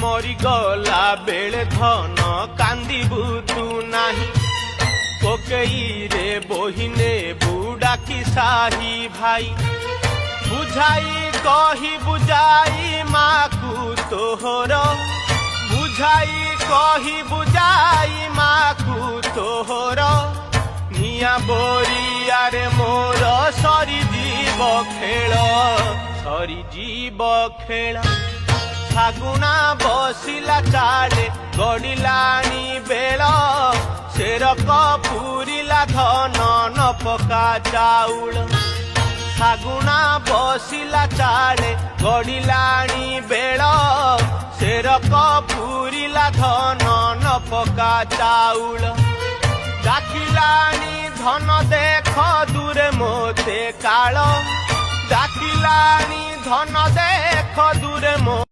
मरीगला बेले धन कांदिबु तू नाही कोकेई रे बोहिने बुड़ा की साही भाई बुझाई कही बुझाई माकू तोहर बुझाई कही बुझाई माकू तोहर निया बोरियारे मोर सरी जीव खेल सरी जीव खेल फागुना बसिला चाले गड़िलानी बेल शेरक पूरिला धन न पका चाउल फागुना बसिला चाले गड़िलानी बेल शेरक पूरिला धन न पका चाउल डाकिलानी धन देख दूरे मोते काल डाकिलानी धन देख दूरे मो